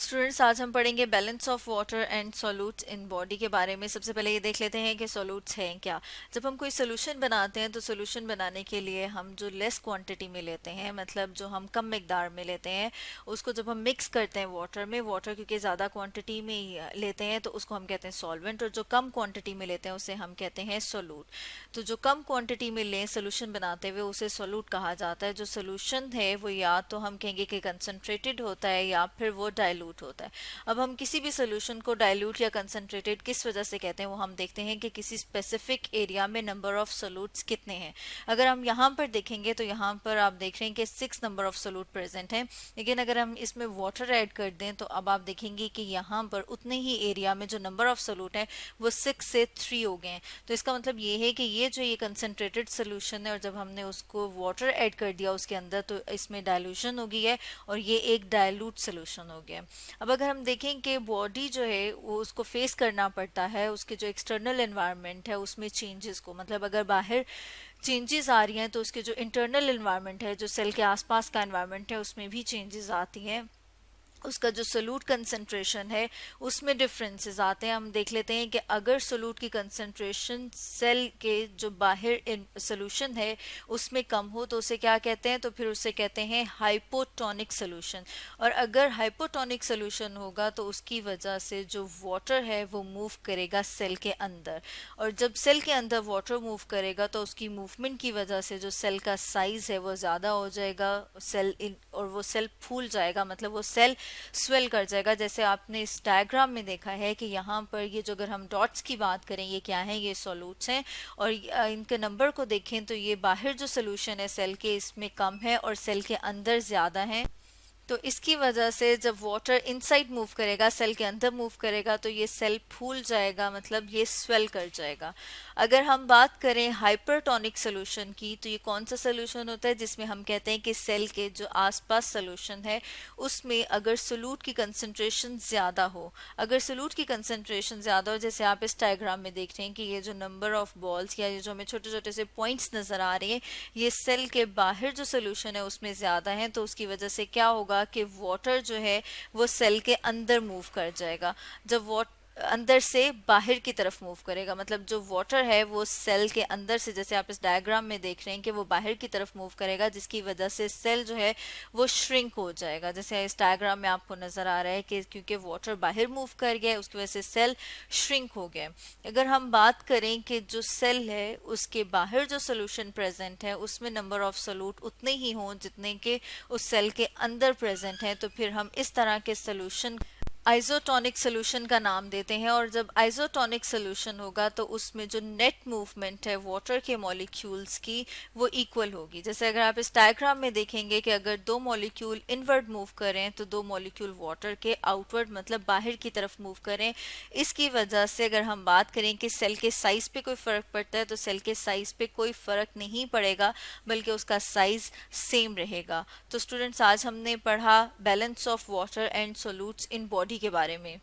Students, आज हम पढ़ेंगे balance of water and solutes in body के बारे में। सबसे पहले ये देख लेते हैं कि सॉल्यूट्स हैं क्या। जब हम कोई सोल्यूशन बनाते हैं तो सोल्यूशन बनाने के लिए हम जो लेस क्वांटिटी में लेते हैं, मतलब जो हम कम मिकदार में लेते हैं, उसको जब हम मिक्स करते हैं वाटर में, वाटर क्योंकि ज़्यादा क्वांटिटी में ही लेते हैं तो उसको हम कहते हैं सॉल्वेंट, और जो कम क्वांटिटी में लेते हैं उसे हम कहते हैं सोल्यूट। तो जो कम क्वांटिटी में लें सोल्यूशन बनाते हुए उसे सोल्यूट कहा जाता है। जो सोल्यूशन है वो या तो हम कहेंगे कि कंसनट्रेटेड होता है या फिर वो डाइल्यूट होता है। अब हम किसी भी सोल्यूशन को डाइल्यूट या कंसंट्रेटेड किस वजह से कहते हैं वो हम देखते हैं कि किसी स्पेसिफिक एरिया में नंबर ऑफ सोल्यूट्स कितने हैं। अगर हम यहाँ पर देखेंगे तो यहाँ पर आप देख रहे हैं कि 6 नंबर ऑफ सोल्यूट प्रेजेंट हैं, लेकिन अगर हम इसमें वाटर ऐड कर दें तो अब आप देखेंगे कि यहाँ पर उतने ही एरिया में जो नंबर ऑफ सोल्यूट है वो 6 से 3 हो गए हैं। तो इसका मतलब ये है कि ये कंसंट्रेटेड सोल्यूशन है और जब हमने उसको वाटर ऐड कर दिया उसके अंदर तो इसमें डाइल्यूशन हो गई है और ये एक डाइल्यूट सोल्यूशन हो गया। अब अगर हम देखें कि बॉडी जो है वो उसको फेस करना पड़ता है उसके जो एक्सटर्नल एनवायरनमेंट है उसमें चेंजेस को, मतलब अगर बाहर चेंजेस आ रही हैं तो उसके जो इंटरनल एनवायरनमेंट है, जो सेल के आसपास का एनवायरनमेंट है, उसमें भी चेंजेस आती हैं। उसका जो सोल्यूट कंसंट्रेशन है उसमें डिफरेंसेस आते हैं। हम देख लेते हैं कि अगर सोल्यूट की कंसंट्रेशन सेल के जो बाहर सोल्यूशन है उसमें कम हो तो उसे क्या कहते हैं, तो फिर उसे कहते हैं हाइपोटोनिक सोल्यूशन। और अगर हाइपोटोनिक सोल्यूशन होगा तो उसकी वजह से जो वाटर है वो मूव करेगा सेल के अंदर, और जब सेल के अंदर वाटर मूव करेगा तो उसकी मूवमेंट की वजह से जो सेल का साइज है वो ज़्यादा हो जाएगा, और वो सेल फूल जाएगा, मतलब वो सेल स्वेल कर जाएगा। जैसे आपने इस डायग्राम में देखा है कि यहाँ पर ये जो, अगर हम डॉट्स की बात करें, ये क्या है, ये सॉल्यूट्स हैं, और इनके नंबर को देखें तो ये बाहर जो सोल्यूशन है सेल के इसमें कम है और सेल के अंदर ज़्यादा है। तो इसकी वजह से जब वाटर इनसाइड मूव करेगा, सेल के अंदर मूव करेगा, तो ये सेल फूल जाएगा, मतलब ये स्वेल कर जाएगा। अगर हम बात करें हाइपरटोनिक सोल्यूशन की तो ये कौन सा सोल्यूशन होता है जिसमें हम कहते हैं कि सेल के जो आसपास सोल्यूशन है उसमें अगर सोल्यूट की कंसंट्रेशन ज़्यादा हो, अगर सोल्यूट की कंसंट्रेशन ज़्यादा हो, जैसे आप इस डायग्राम में देख रहे हैं कि ये जो नंबर ऑफ बॉल्स या ये जो हमें छोटे छोटे से पॉइंट्स नज़र आ रहे हैं ये सेल के बाहर जो सोल्यूशन है उसमें ज़्यादा है, तो उसकी वजह से क्या होगा कि वाटर जो है वो सेल के अंदर मूव कर जाएगा। जब वाटर अंदर से बाहर की तरफ मूव करेगा, मतलब जो वाटर है वो सेल के अंदर से, जैसे आप इस डायग्राम में देख रहे हैं कि वो बाहर की तरफ मूव करेगा, जिसकी वजह से सेल जो है वो श्रिंक हो जाएगा। जैसे इस डायग्राम में आपको नजर आ रहा है कि क्योंकि वाटर बाहर मूव कर गया उसकी वजह से सेल श्रिंक हो गया। अगर हम बात करें कि जो सेल है उसके बाहर जो सोल्यूशन प्रेजेंट है उसमें नंबर ऑफ सोल्यूट उतने ही हों जितने के उस सेल के अंदर प्रेजेंट हैं, तो फिर हम इस तरह के सोल्यूशन आइसोटोनिक सोल्यूशन का नाम देते हैं। और जब आइसोटोनिक सोल्यूशन होगा तो उसमें जो नेट मूवमेंट है वाटर के मॉलिक्यूल्स की वो इक्वल होगी। जैसे अगर आप इस डायग्राम में देखेंगे कि अगर दो मॉलिक्यूल इनवर्ड मूव करें तो दो मॉलिक्यूल वाटर के आउटवर्ड, मतलब बाहर की तरफ मूव करें। इसकी वजह से अगर हम बात करें कि सेल के साइज पे कोई फर्क पड़ता है तो सेल के साइज पे कोई फर्क नहीं पड़ेगा, बल्कि उसका साइज सेम रहेगा। तो स्टूडेंट्स, आज हमने पढ़ा balance of water and solutes in body के बारे में।